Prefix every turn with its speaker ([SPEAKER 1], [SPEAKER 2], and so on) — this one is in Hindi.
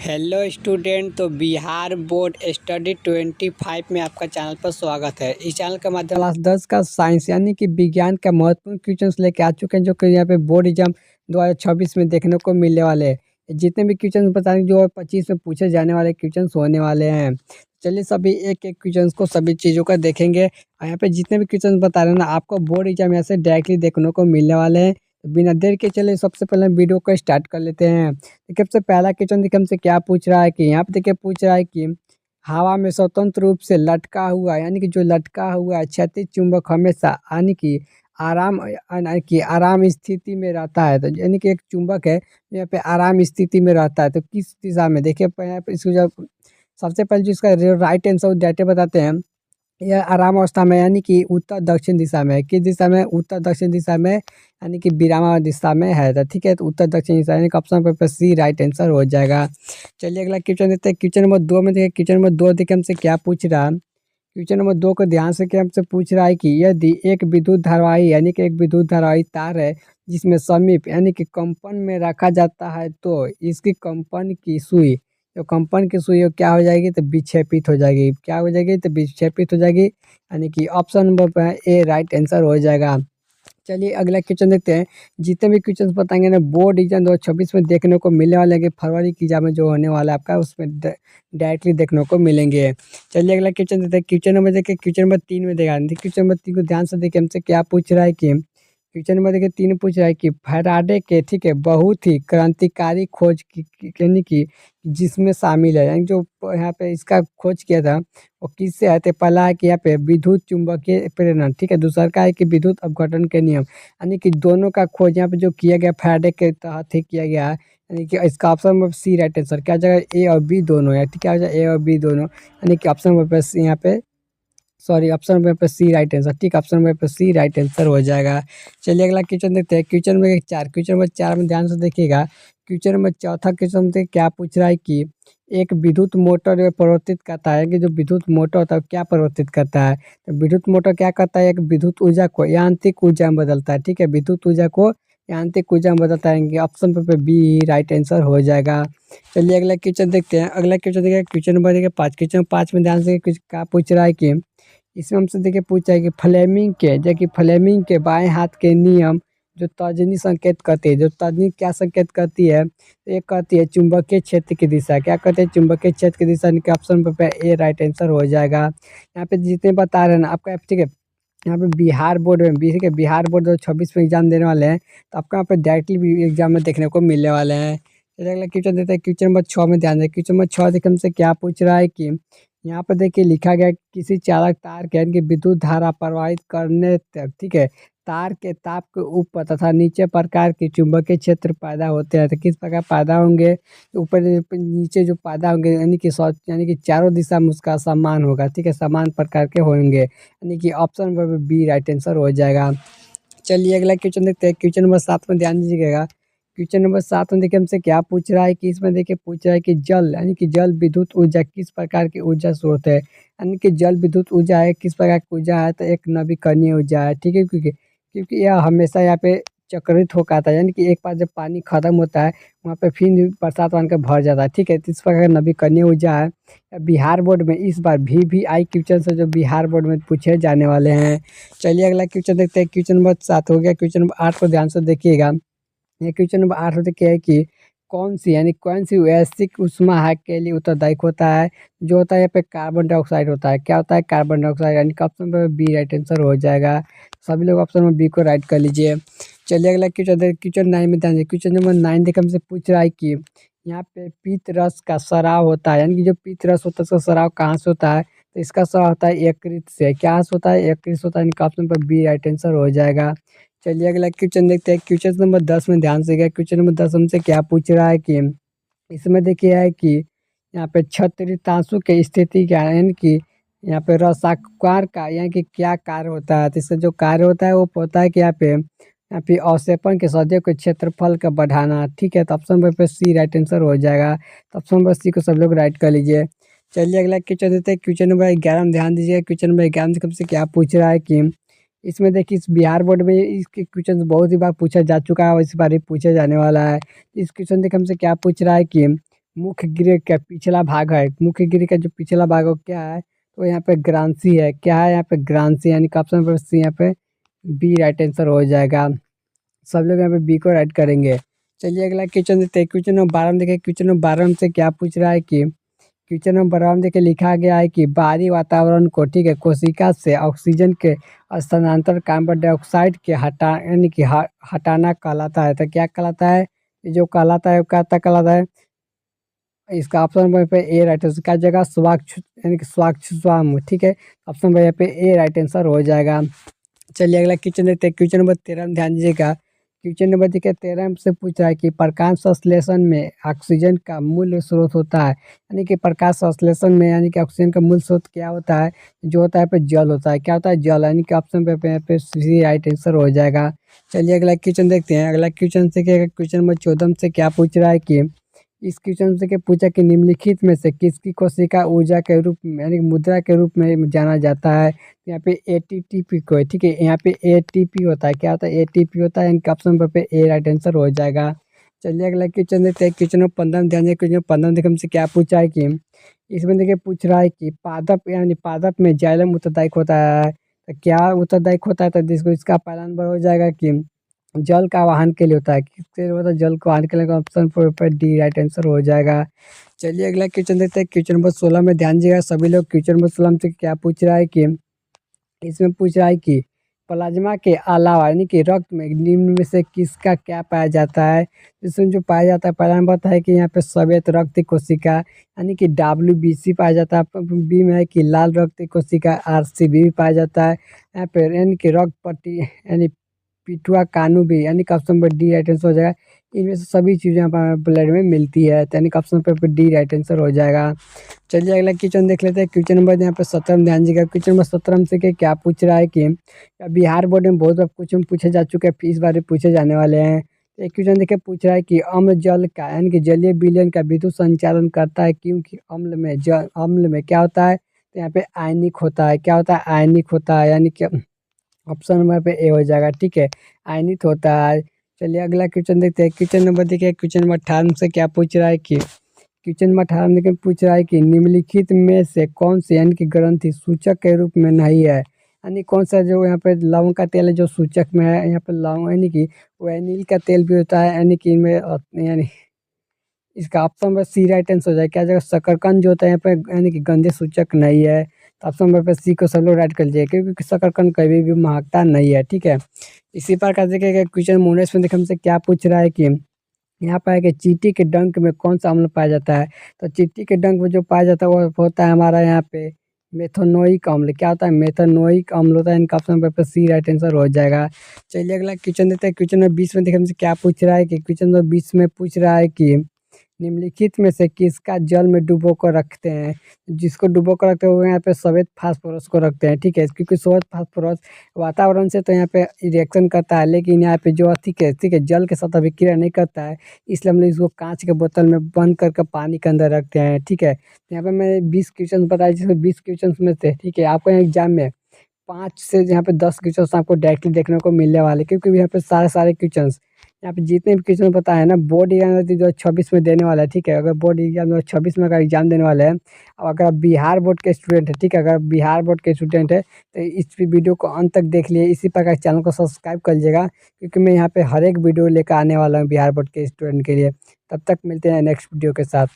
[SPEAKER 1] Hello student. तो बिहार बोर्ड स्टडी 25 में आपका चैनल पर स्वागत है। इस चैनल के माध्यम क्लास 10 का साइंस यानी कि विज्ञान का महत्वपूर्ण क्वेश्चंस लेके आ चुके हैं, जो कि यहाँ पे बोर्ड एग्जाम 2026 में देखने को मिलने वाले हैं। जितने भी क्वेश्चन बताएंगे जो 25 में पूछे जाने वाले क्वेश्चंस होने वाले हैं। चलिए सभी एक एक क्वेश्चन को सभी चीज़ों का देखेंगे, और यहाँ पे जितने भी क्वेश्चन बता रहे हैं ना, आपको बोर्ड एग्जाम यहाँ से डायरेक्टली देखने को मिलने वाले हैं। तो बिना देर के चलिए सबसे पहले वीडियो को स्टार्ट कर लेते हैं। देखिए सबसे पहला क्वेश्चन देखिए हमसे क्या पूछ रहा है कि यहाँ पे देखिए पूछ रहा है कि हवा में स्वतंत्र रूप से लटका हुआ यानी कि जो लटका हुआ है क्षैतिज चुंबक हमेशा यानी कि आराम स्थिति में रहता है। तो यानी कि एक चुंबक है यहाँ पे आराम स्थिति में रहता है, तो किस दिशा में देखिए यहाँ पे इसको जब सबसे पहले जो इसका राइट आंसर डाटे बताते हैं। यह आराम अवस्था में यानी कि उत्तर दक्षिण दिशा में है। किस दिशा में? उत्तर दक्षिण दिशा में यानी कि विरामावर्त दिशा में है। तो ठीक है, तो उत्तर दक्षिण दिशा यानी कि ऑप्शन पे सी राइट आंसर हो जाएगा। चलिए अगला क्वेश्चन देखते हैं। क्वेश्चन नंबर 2 में देखिए, क्वेश्चन नंबर 2 देखिए हमसे क्या पूछ रहा है। क्वेश्चन नंबर 2 को ध्यान से क्या हमसे पूछ रहा है कि यदि एक विद्युत धारावाही यानी कि एक विद्युत धारावाही तार है जिसमें समीप यानी कि कंपन में रखा जाता है, तो इसकी कंपन की सुई, जो कंपन की सुई क्या हो जाएगी? तो विक्षेपित हो जाएगी। क्या हो जाएगी? तो विक्षेपित हो जाएगी, यानी कि ऑप्शन नंबर पे ए राइट आंसर हो जाएगा। चलिए अगला क्वेश्चन देखते हैं। जितने भी क्वेश्चन बताएंगे ना बोर्ड एग्जाम 2026 में देखने को मिलने वाले हैं कि फरवरी की एग्जाम में जो होने वाला है आपका, उसमें डायरेक्टली देखने को मिलेंगे। चलिए अगला क्वेश्चन देखते हैं। क्वेश्चन नंबर देखिए, क्वेश्चन नंबर 3 में देखा क्वेश्चन नंबर 3 को ध्यान से देखिए हमसे क्या पूछ रहा है कि क्वेश्चन नंबर देखिए 3 पूछ रहा है कि फैराडे के ठीक है बहुत ही क्रांतिकारी खोज यानी कि जिसमें शामिल है, यानी जो यहाँ पे इसका खोज किया था वो किससे है? तो पहला है कि यहाँ पे विद्युत चुंबकीय प्रेरण, ठीक है। दूसरा का है कि विद्युत अपघटन के नियम, यानी कि दोनों का खोज यहाँ पे जो किया गया फैराडे के तहत ही किया गया है। यानी कि इसका option number C right answer क्या जाएगा? ए और बी दोनों है, ठीक है। ए और बी दोनों यानी कि ऑप्शन नंबर पे यहाँ पे सॉरी ऑप्शन नंबर पे सी राइट आंसर, ठीक। ऑप्शन नंबर पे सी राइट आंसर हो जाएगा। चलिए अगला क्वेश्चन देखते हैं। क्वेश्चन नंबर 4 में ध्यान से देखिएगा। क्वेश्चन नंबर चौथा क्वेश्चन में क्या पूछ रहा है कि एक विद्युत मोटर जो परिवर्तित करता है कि जो विद्युत मोटर होता है क्या परिवर्तित करता है? तो विद्युत मोटर क्या करता है? एक विद्युत ऊर्जा को यांत्रिक ऊर्जा में बदलता है, ठीक है। विद्युत ऊर्जा को यांत्रिक ऊर्जा में बदलता है, ऑप्शन पे बी राइट आंसर हो जाएगा। चलिए अगला क्वेश्चन देखते हैं। अगला क्वेश्चन देखिए, क्वेश्चन नंबर देखिए 5। क्वेश्चन 5 में ध्यान से कुछ क्या पूछ रहा है कि इसमें हमसे देखिए पूछा है कि फ्लेमिंग के बाएं हाथ के नियम जो तर्जनी संकेत करती है, जो तर्जनी क्या संकेत करती है? एक कहती है चुंबकीय क्षेत्र की दिशा, क्या कहते हैं? चुंबकीय क्षेत्र की दिशा, इनके ऑप्शन पे ए राइट आंसर हो जाएगा। यहाँ पे जितने बता रहे हैं ना आपका, ठीक है। यहाँ पे बिहार बोर्ड में ठीक है, बिहार बोर्ड 2026 में एग्जाम देने वाले हैं, तो आपको यहाँ पे डायरेक्टली भी एग्जाम में देखने को मिलने वाले हैं। चलिए अगला क्वेश्चन देते हैं। क्वेश्चन नंबर 6 में ध्यान दें। क्वेश्चन नंबर 6 देखिए हमसे क्या पूछ रहा है कि यहाँ पर देखिए लिखा गया किसी चालक तार के यानी कि विद्युत धारा प्रवाहित करने तक, ठीक है, तार के ताप के ऊपर तथा नीचे प्रकार के चुंबकीय क्षेत्र पैदा होते हैं। तो किस प्रकार पैदा होंगे? ऊपर नीचे जो पैदा होंगे यानी कि यानी कि चारों दिशा में उसका समान होगा, ठीक है, समान प्रकार के होंगे, यानी कि option number B right answer हो जाएगा। चलिए अगला क्वेश्चन देखते हैं। क्वेश्चन नंबर 7 में ध्यान दीजिएगा। क्वेश्चन नंबर 7 में देखिए हमसे क्या पूछ रहा है कि इसमें देखिए पूछ रहा है कि जल यानी कि जल विद्युत ऊर्जा किस प्रकार की ऊर्जा स्रोत है? यानी कि जल विद्युत ऊर्जा है किस प्रकार की ऊर्जा है? तो एक नवीकरणीय ऊर्जा है, ठीक है। क्योंकि क्योंकि यह हमेशा यहाँ पे चक्रित होकर आता है, यानी कि एक बार जब पानी खत्म होता है वहाँ पे फिर बरसात बन के भर जाता है, ठीक है। तो इस प्रकार का नवीकरणीय ऊर्जा है। बिहार बोर्ड में इस बार VVI क्वेश्चन से जो बिहार बोर्ड में पूछे जाने वाले हैं। चलिए अगला क्वेश्चन देखते हैं। क्वेश्चन नंबर 7 हो गया। क्वेश्चन नंबर 8 को ध्यान से देखिएगा। ये क्वेश्चन नंबर 8 होते क्या है कि कौन सी वैश्विक ऊष्मा है के लिए उत्तरदायी होता है? जो होता है यहाँ पे कार्बन डाइऑक्साइड होता है। क्या होता है? कार्बन डाइऑक्साइड, यानी कि ऑप्शन पे बी राइट आंसर हो जाएगा। सभी लोग ऑप्शन में बी को राइट कर लीजिए। चलिए अगला क्वेश्चन, क्वेश्चन 9 में ध्यान दीजिए। क्वेश्चन नंबर 9 देखिए हमसे पूछ रहा है कि यहाँ पे पीत रस का स्राव होता है, यानी कि जो पीत रस होता है उसका स्राव कहाँ से होता है? तो इसका स्राव होता है यकृत से। क्या से होता है? यकृत से होता है, यानी कि ऑप्शन पर बी राइट आंसर हो जाएगा। चलिए अगला क्वेश्चन देखते हैं। क्वेश्चन नंबर 10 में ध्यान से गया। क्वेश्चन नंबर 10 हमसे क्या पूछ रहा है कि इसमें देखिए है कि यहाँ पे छत्रितांशु की स्थिति क्या है, यानी कि यहाँ पे रसाकार का यानी कि क्या कार्य होता है? तो इसका जो कार्य होता है वो होता है कि यहाँ पे अवक्षेपण के सदियों के क्षेत्रफल का बढ़ाना, ठीक है। तो ऑप्शन नंबर पे सी राइट आंसर हो जाएगा। तो ऑप्शन नंबर सी को सब लोग राइट कर लीजिए। चलिए अगला क्वेश्चन देते हैं। क्वेश्चन नंबर 11 में ध्यान दीजिए। क्वेश्चन नंबर 11 से क्या पूछ रहा है कि इसमें देखिए इस बिहार बोर्ड में इसके क्वेश्चन बहुत ही बार पूछा जा चुका है और इस बार ही पूछा जाने वाला है। इस क्वेश्चन देखिए हमसे क्या पूछ रहा है कि मुख्य गिरे का पिछला भाग है, मुख्य गिरी का जो पिछला भाग है वो क्या है? तो यहाँ पे ग्रांसी है, क्या है यहाँ पे? ग्रांसी, यानी कि ऑप्शन नंबर सी यहाँ पे बी राइट आंसर हो जाएगा। सब लोग यहाँ पे बी को राइट करेंगे। चलिए अगला क्वेश्चन देखते हैं। क्वेश्चन नंबर 12 में देखिए, क्वेश्चन नंबर 12 हमसे क्या पूछ रहा है कि क्वेश्चन नंबर 12 में देखिए लिखा गया है कि बाहरी वातावरण को, ठीक है, कोशिका से ऑक्सीजन के स्थानांतरण कार्बन डाइऑक्साइड के यानी कि हटाना कहलाता है। तो क्या कहलाता है? ये जो कहलाता है वो क्या कहलाता है? इसका ऑप्शन नंबर पे ए राइट आंसर, क्या जगह स्वाक्ष यानी कि स्वाक्ष स्वाम, ठीक है। ऑप्शन नंबर पे ए राइट आंसर हो जाएगा। चलिए अगला क्वेश्चन देखते हैं। क्वेश्चन नंबर 13 में ध्यान दीजिएगा। क्वेश्चन नंबर देखिए 13 से पूछ रहा है कि प्रकाश संश्लेषण में ऑक्सीजन का मूल स्रोत होता है, यानी कि प्रकाश संश्लेषण में यानी कि ऑक्सीजन का मूल स्रोत क्या होता है? जो होता है पे जल होता है। क्या होता है? जल, यानी कि ऑप्शन पे सी राइट आंसर हो जाएगा। चलिए अगला क्वेश्चन देखते हैं। अगला क्वेश्चन से क्या, क्वेश्चन नंबर 14 से क्या पूछ रहा है कि इस क्वेश्चन से क्या पूछा कि निम्नलिखित में से किसकी कोशिका ऊर्जा के रूप में यानी कि मुद्रा के रूप में जाना जाता है? यहाँ पे एटीपी को है, ठीक है। यहाँ पे एटीपी होता है। क्या होता है? एटीपी होता है। इनका ऑप्शन नंबर पे ए राइट आंसर हो जाएगा। चलिए अगला क्वेश्चन देखते हैं। क्वेश्चन नंबर 15 में ध्यान दें। क्वेश्चन 15 देखिए हमसे क्या पूछा है कि इसमें देखिए पूछ रहा है कि पादप यानी पादप में जाइलम उत्तरदायक होता है। तो क्या उत्तरदायक होता है? तो जिसको इसका पहला नंबर हो जाएगा कि जल का वाहन के लिए होता है। किसके लिए होता है? जल को वाहन के लिए। ऑप्शन पर डी राइट आंसर हो जाएगा। चलिए अगला क्वेश्चन देखते हैं। क्वेश्चन नंबर 16 में ध्यान दीजिएगा सभी लोग। क्वेश्चन नंबर 16 से क्या पूछ रहा है कि इसमें पूछ रहा है कि प्लाज्मा के अलावा यानी कि रक्त में निम्न में से किसका क्या पाया जाता है? इसमें जो पाया जाता है, पहला नंबर है कि यहाँ पे श्वेत रक्त कोशिका यानी कि WBC पाया जाता है। बी में है कि लाल रक्त कोशिका RCB भी पाया जाता है। यहाँ पे यानी कि रक्त पट्टी यानी पिटुआ कानू भी, यानी कि option number D right answer हो जाएगा। इनमें से सभी चीज़ें यहाँ पर ब्लड में मिलती है, तो यानी कि ऑप्शन पर डी राइट आंसर हो जाएगा। चलिए अगला क्वेश्चन देख लेते हैं। क्वेश्चन नंबर यहाँ पे 17 में ध्यान दीजिएगा। क्वेश्चन नंबर 17 से क्या पूछ रहा है कि बिहार बोर्ड में बहुत बार क्वेश्चन पूछे जा चुके हैं, इस बार भी पूछे जाने वाले हैं। एक क्वेश्चन देखिए पूछ रहा है कि अम्ल जल का यानी कि जलीय विलयन का विद्युत संचालन करता है, क्योंकि अम्ल में क्या होता है? तो यहाँ पे आयनिक होता है। क्या होता है? आयनिक होता है, यानी कि ऑप्शन नंबर पे ए हो जाएगा, ठीक है। आयनित होता है। चलिए अगला क्वेश्चन देखते हैं। क्वेश्चन नंबर देखिए। क्वेश्चन नंबर 18 से क्या पूछ रहा है कि क्वेश्चन नंबर 18 में देखिए पूछ रहा है कि निम्नलिखित में से कौन से यानी कि ग्रंथि सूचक के रूप में नहीं है? यानी कौन सा जो यहाँ पे लवंग का तेल है जो सूचक में है? यहाँ पे लवंग यानी कि वैनिल का तेल भी होता है, यानी कि इनमें यानी इसका option number C right answer हो जाएगा। क्या जगह शकरकंद जो होता है यहाँ पे यानी कि गंधे सूचक नहीं है। तो ऑप्शन नंबर पे सी को सब लोग राइट कर लीजिए, क्योंकि शकरकंद कभी भी महकता नहीं है, ठीक है। इसी प्रकार देखिए क्वेश्चन 19 में देखिए हमसे क्या पूछ रहा है कि यहाँ पर है कि चींटी के डंक में कौन सा अम्ल पाया जाता है? तो चींटी के डंक में जो पाया जाता है वो होता है हमारा यहाँ पे मेथनोइक अम्ल। क्या होता है? मेथनोइक अम्ल होता है। इनका ऑप्शन नंबर पे सी राइट आंसर हो जाएगा। चलिए अगला क्वेश्चन देते हैं। क्वेश्चन नंबर 20 में देखिए हमसे क्या पूछ रहा है कि क्वेश्चन नंबर 20 में पूछ रहा है कि निम्नलिखित में से किसका जल में डुबो कर रखते हैं? जिसको डुबो कर रखते हैं वो यहाँ पे श्वेत फास्फोरस को रखते हैं, ठीक है। क्योंकि श्वेत फास्फोरस वातावरण से तो यहाँ पे रिएक्शन करता है, लेकिन यहाँ पे जो ठीक है जल के साथ अभिक्रिया नहीं करता है, इसलिए हम लोग इसको कांच के बोतल में बंद करके पानी के अंदर रखते हैं, ठीक है। यहाँ पे मैंने 20 क्वेश्चन बताया, जिसमें 20 क्वेश्चन में से, ठीक है, आपको एग्जाम में 5 से यहाँ पे 10 क्वेश्चन आपको डायरेक्टली देखने को मिलने वाले, क्योंकि यहाँ पे सारे सारे क्वेश्चन यहाँ पे जितने भी क्वेश्चन बताए हैं ना, बोर्ड एग्जाम 2026 में देने वाला है, ठीक है। अगर बोर्ड एग्जाम 2026 में अगर एग्जाम देने वाले हैं, और अगर आप बिहार बोर्ड के स्टूडेंट है, ठीक है, अगर बिहार बोर्ड के स्टूडेंट है तो इस वीडियो को अंत तक देख लिए। इसी प्रकार चैनल को सब्सक्राइब कर लीजिएगा, क्योंकि मैं यहाँ पे हर एक वीडियो लेकर आने वाला हूँ बिहार बोर्ड के स्टूडेंट के लिए। तब तक मिलते हैं नेक्स्ट वीडियो के साथ।